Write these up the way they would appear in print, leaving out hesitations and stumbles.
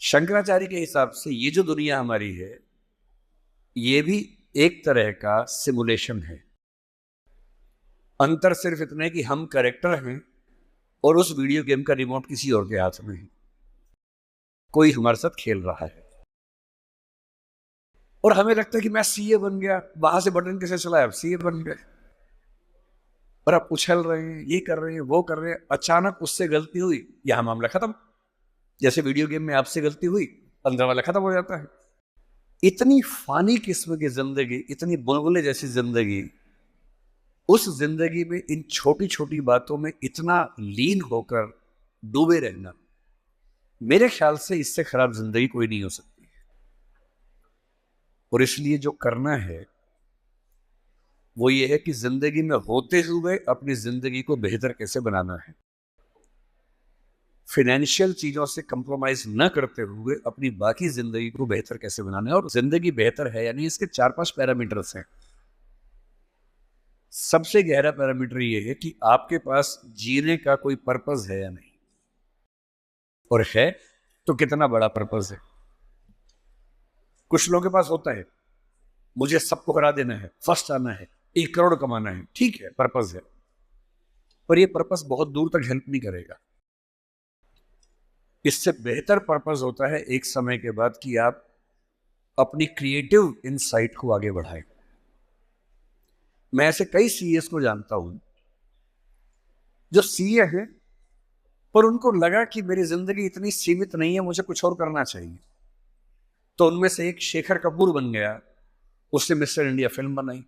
शंकराचार्य के हिसाब से ये जो दुनिया हमारी है ये भी एक तरह का सिमुलेशन है। अंतर सिर्फ इतना है कि हम कैरेक्टर हैं और उस वीडियो गेम का रिमोट किसी और के हाथ में है, कोई हमारे साथ खेल रहा है और हमें लगता है कि मैं सीए बन गया, वहां से बटन कैसे चलाया, अब सीए बन गए और आप उछल रहे हैं, ये कर रहे हैं, वो कर रहे हैं। अचानक उससे गलती हुई, यहां मामला खत्म। जैसे वीडियो गेम में आपसे गलती हुई, अंदर वाला खत्म हो जाता है। इतनी फानी किस्म की जिंदगी, इतनी बुलबुले जैसी जिंदगी, उस जिंदगी में इन छोटी छोटी बातों में इतना लीन होकर डूबे रहना, मेरे ख्याल से इससे खराब जिंदगी कोई नहीं हो सकती। और इसलिए जो करना है वो ये है कि जिंदगी में होते हुए अपनी जिंदगी को बेहतर कैसे बनाना है। फाइनेंशियल चीजों से कंप्रोमाइज न करते हुए अपनी बाकी जिंदगी को बेहतर कैसे बनाना है। और जिंदगी बेहतर है यानी इसके 4-5 पैरामीटर्स हैं। सबसे गहरा पैरामीटर ये है कि आपके पास जीने का कोई पर्पस है या नहीं, और है तो कितना बड़ा पर्पस है। कुछ लोगों के पास होता है, मुझे सबको हरा देना है, फर्स्ट आना है, 1 करोड़ कमाना है, ठीक है पर्पस है, पर यह पर्पस बहुत दूर तक हेल्प नहीं करेगा। इससे बेहतर पर्पस होता है एक समय के बाद कि आप अपनी क्रिएटिव इनसाइट को आगे बढ़ाएं। मैं ऐसे कई सीएस को जानता हूं जो सीए हैं पर उनको लगा कि मेरी जिंदगी इतनी सीमित नहीं है, मुझे कुछ और करना चाहिए। तो उनमें से एक शेखर कपूर बन गया। उसने मिस्टर इंडिया फिल्म बनाई,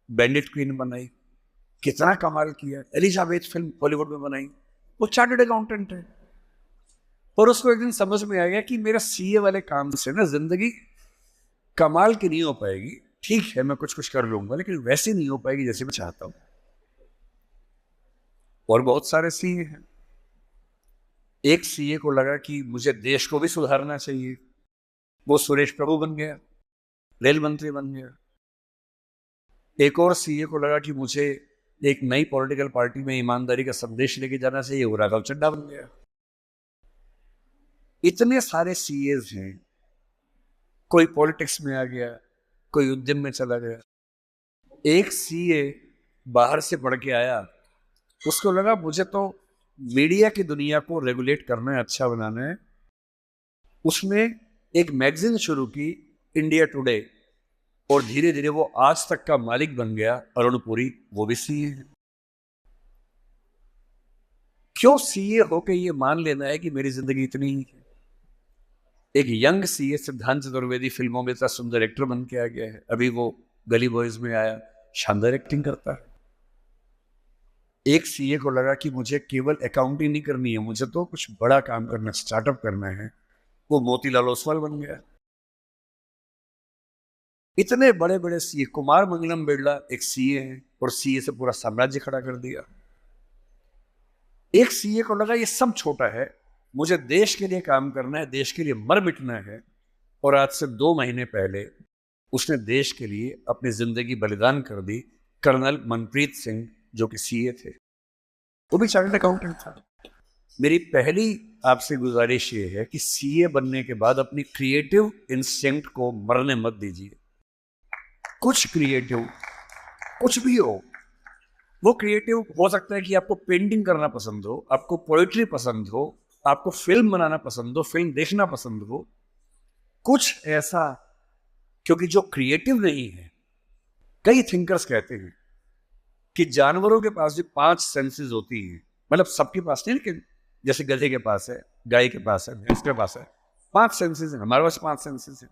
बैंडिट क्वीन बनाई, कितना कमाल किया। एलिजाबेथ फिल्म बॉलीवुड में बनाई। वो चार्टर्ड अकाउंटेंट है, पर उसको एक दिन समझ में आ गया कि मेरा सीए वाले काम से ना जिंदगी कमाल की नहीं हो पाएगी। ठीक है मैं कुछ कुछ कर लूंगा, लेकिन वैसी नहीं हो पाएगी जैसे मैं चाहता हूं। और बहुत सारे सीए हैं। एक सीए को लगा कि मुझे देश को भी सुधारना चाहिए, वो सुरेश प्रभु बन गया, रेल मंत्री बन गया। एक और सीए को लगा कि मुझे एक नई पॉलिटिकल पार्टी में ईमानदारी का संदेश लेके जाना चाहिए, वो राघव चड्ढा बन गया। इतने सारे सीएस हैं। कोई पॉलिटिक्स में आ गया, कोई उद्यम में चला गया। एक सीए बाहर से पढ़ के आया, उसको लगा मुझे तो मीडिया की दुनिया को रेगुलेट करना है, अच्छा बनाना है। उसने एक मैगजीन शुरू की, इंडिया टुडे, और धीरे धीरे वो आज तक का मालिक बन गया। अरुण पुरी वो भी सीए है। क्यों सीए होके ये मान लेना है कि मेरी जिंदगी इतनी ही है। एक यंग सीए सिद्धांत चतुर्वेदी फिल्मों में इतना सुंदर एक्टर बन के आ गया है। अभी वो गली बॉयज में आया, शानदार एक्टिंग करता है। एक सीए को लगा कि मुझे केवल अकाउंटिंग नहीं करनी है, मुझे तो कुछ बड़ा काम करना, स्टार्टअप करना है, वो मोतीलाल ओसवाल बन गया। इतने बड़े बड़े सीए, कुमार मंगलम बिरला एक सीए है और सीए से पूरा साम्राज्य खड़ा कर दिया। एक सीए को लगा ये सब छोटा है, मुझे देश के लिए काम करना है, देश के लिए मर मिटना है। और आज से 2 महीने पहले उसने देश के लिए अपनी जिंदगी बलिदान कर दी। कर्नल मनप्रीत सिंह जो कि सीए थे, वो भी चार्टर्ड अकाउंटेंट था। मेरी पहली आपसे गुजारिश ये है कि सीए बनने के बाद अपनी क्रिएटिव इंस्टिंक्ट को मरने मत दीजिए। कुछ क्रिएटिव, कुछ भी हो, वो क्रिएटिव हो सकता है कि आपको पेंटिंग करना पसंद हो, आपको पोएट्री पसंद हो, आपको फिल्म बनाना पसंद हो, फिल्म देखना पसंद हो, कुछ ऐसा। क्योंकि जो क्रिएटिव नहीं है, कई थिंकर्स कहते हैं कि जानवरों के पास भी 5 सेंसेस होती हैं। मतलब सबके पास नहीं, लेकिन जैसे गधे के पास है, गाय के पास है, भैंस के पास है, 5 सेंसेस हैं। हमारे पास 5 सेंसेस हैं।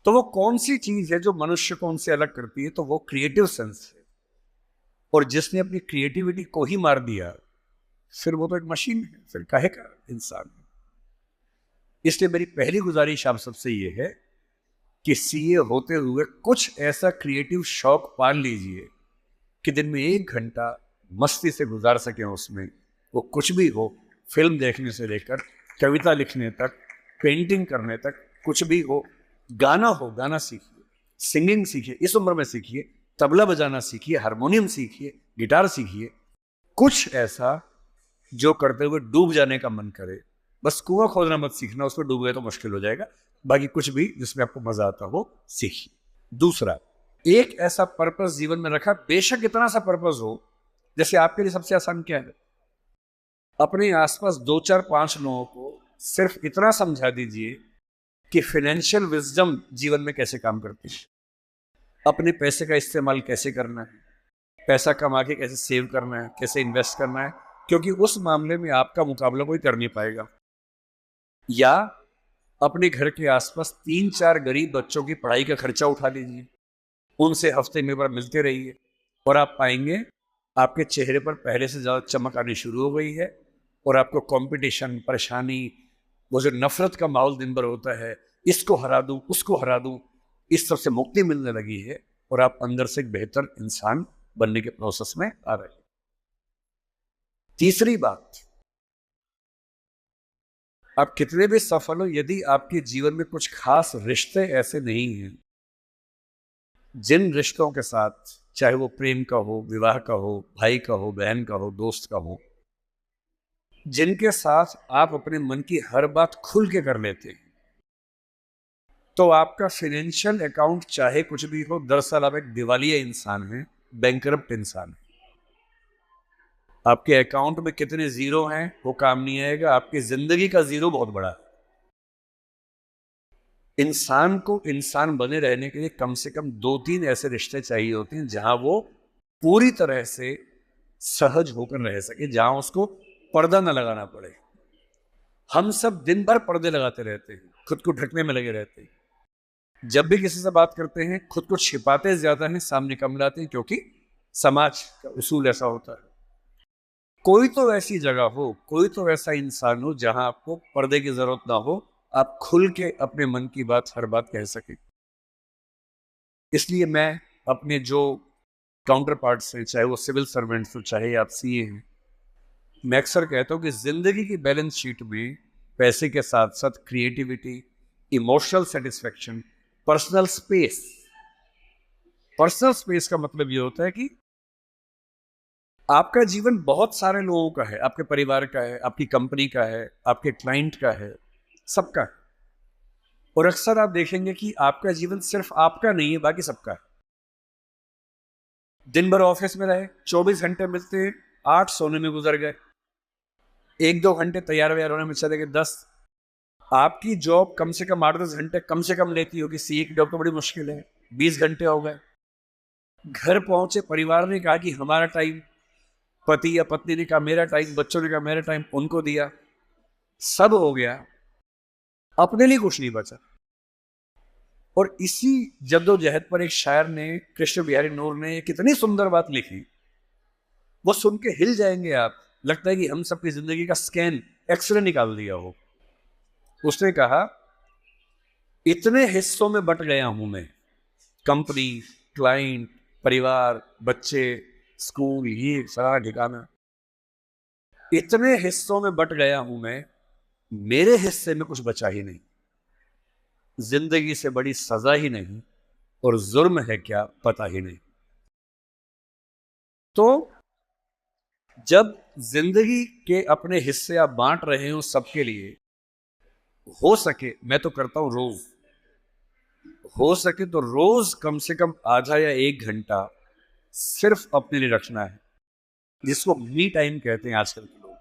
तो वो कौन सी चीज है जो मनुष्य को उनसे अलग करती है? तो वो क्रिएटिव सेंस है। और जिसने अपनी क्रिएटिविटी को ही मार दिया, फिर वो तो एक मशीन है, फिर काहे का इंसान है। इसलिए मेरी पहली गुजारिश आप सबसे ये है कि सीए होते हुए कुछ ऐसा क्रिएटिव शौक पाल लीजिए कि दिन में 1 घंटा मस्ती से गुजार सकें उसमें। वो कुछ भी हो, फिल्म देखने से लेकर कविता लिखने तक, पेंटिंग करने तक, कुछ भी हो। गाना हो, गाना सीखिए, सिंगिंग सीखिए, इस उम्र में सीखिए, तबला बजाना सीखिए, हारमोनियम सीखिए, गिटार सीखिए। कुछ ऐसा जो करते हुए डूब जाने का मन करे, बस कुआं खोदना मत सीखना, उसमें डूब गए तो मुश्किल हो जाएगा। बाकी कुछ भी जिसमें आपको मजा आता हो सीखिए। दूसरा, एक ऐसा पर्पस जीवन में रखा, बेशक इतना सा पर्पस हो, जैसे आपके लिए सबसे आसान क्या है, अपने आसपास 2 4 5 लोगों को सिर्फ इतना समझा दीजिए कि फाइनेंशियल विजडम जीवन में कैसे काम करती है, अपने पैसे का इस्तेमाल कैसे करना है, पैसा कमा के कैसे सेव करना है, कैसे इन्वेस्ट करना है, क्योंकि उस मामले में आपका मुकाबला कोई कर नहीं पाएगा। या अपने घर के आसपास 3 4 गरीब बच्चों की पढ़ाई का खर्चा उठा लीजिए, उनसे हफ्ते में बार मिलते रहिए, और आप पाएंगे आपके चेहरे पर पहले से ज़्यादा चमक आनी शुरू हो गई है, और आपको कंपटीशन, परेशानी, वो जो नफरत का माहौल दिन भर होता है, इसको हरा दूं, उसको हरा दूं, इस सब से मुक्ति मिलने लगी है, और आप अंदर से एक बेहतर इंसान बनने के प्रोसेस में आ रहे हैं। तीसरी बात, आप कितने भी सफल हो, यदि आपके जीवन में कुछ खास रिश्ते ऐसे नहीं हैं, जिन रिश्तों के साथ, चाहे वो प्रेम का हो, विवाह का हो, भाई का हो, बहन का हो, दोस्त का हो, जिनके साथ आप अपने मन की हर बात खुल के कर लेते हैं, तो आपका फाइनेंशियल अकाउंट चाहे कुछ भी हो, दरअसल आप एक दिवालिया इंसान हैं, बैंकरप्ट इंसान है। आपके अकाउंट में कितने जीरो हैं वो काम नहीं आएगा, आपकी जिंदगी का जीरो बहुत बड़ा है। इंसान को इंसान बने रहने के लिए कम से कम 2 3 ऐसे रिश्ते चाहिए होते हैं जहां वो पूरी तरह से सहज होकर रह सके, जहां उसको पर्दा न लगाना पड़े। हम सब दिन भर पर्दे लगाते रहते हैं, खुद को ढकने में लगे रहते हैं। जब भी किसी से बात करते हैं खुद को छिपाते ज्यादा हैं, सामने कम लाते हैं, क्योंकि समाज का उसूल ऐसा होता है। कोई तो ऐसी जगह हो, कोई तो ऐसा इंसान हो जहां आपको पर्दे की जरूरत ना हो, आप खुल के अपने मन की बात, हर बात कह सके। इसलिए मैं अपने जो काउंटर पार्ट्स हैं, चाहे वो सिविल सर्वेंट्स हो, चाहे आप सीए हैं, मैं अक्सर कहता हूं कि जिंदगी की बैलेंस शीट में पैसे के साथ साथ creativity, emotional satisfaction, personal space. Personal space का मतलब ये होता है कि आपका जीवन बहुत सारे लोगों का है, आपके परिवार का है, आपकी कंपनी का है, आपके क्लाइंट का है, सबका है। और अक्सर आप देखेंगे कि आपका जीवन सिर्फ आपका नहीं है, बाकी सबका है। दिन भर ऑफिस में रहे, 24 घंटे मिलते हैं, 8 सोने में गुजर गए, 1 2 घंटे तैयार व्यार होने में चले गए 10। आपकी जॉब कम से कम 8 10 घंटे कम से कम लेती होगी, सीए की जॉब तो बड़ी मुश्किल है, 20 घंटे हो गए। घर पहुंचे, परिवार ने कहा कि हमारा टाइम, पति या पत्नी ने कहा मेरा टाइम, बच्चों ने कहा मेरा टाइम, उनको दिया, सब हो गया, अपने लिए कुछ नहीं बचा। और इसी जद्दोजहद पर एक शायर ने, कृष्ण बिहारी नूर ने, कितनी सुंदर बात लिखी, वो सुन के हिल जाएंगे आप। लगता है कि हम सबकी जिंदगी का स्कैन, एक्सरे निकाल दिया हो। उसने कहा, इतने हिस्सों में बट गया हूं मैं, कंपनी, क्लाइंट, परिवार, बच्चे, स्कूल, ये सारा ठिकाना, इतने हिस्सों में बट गया हूं मैं, मेरे हिस्से में कुछ बचा ही नहीं। जिंदगी से बड़ी सजा ही नहीं, और जुर्म है क्या पता ही नहीं। तो जब जिंदगी के अपने हिस्से आप बांट रहे हो सबके लिए, हो सके, मैं तो करता हूं रोज, हो सके तो रोज कम से कम आधा या 1 घंटा सिर्फ अपने लिए रखना है, जिसको मी टाइम कहते हैं आजकल के लोग।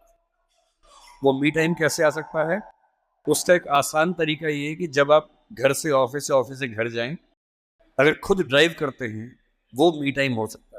वो मी टाइम कैसे आ सकता है? उसका एक आसान तरीका ये है कि जब आप घर से ऑफिस, से ऑफिस से घर जाएं, अगर खुद ड्राइव करते हैं, वो मी टाइम हो सकता है।